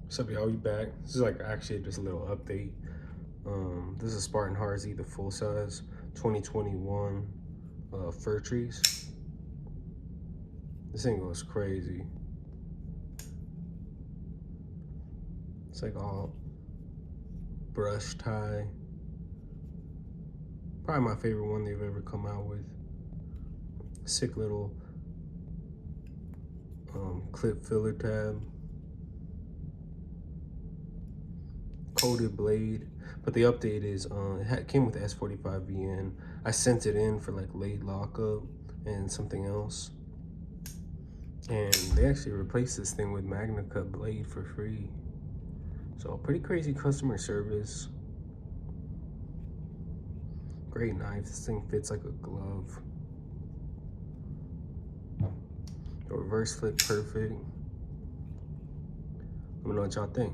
What's up, y'all? We back. This is like actually just a little update. This is Spartan Harsey, the full size 2021 fir trees. This thing goes crazy. It's like all brush tie. Probably my favorite one they've ever come out with. Sick little clip filler tab. Coated blade, but the update is it came with S45VN. I sent it in for like late lockup and something else, and they actually replaced this thing with Magna Cut blade for free. So pretty crazy customer service. Great knife. This thing fits like a glove. The reverse flip perfect. Let me know what y'all think.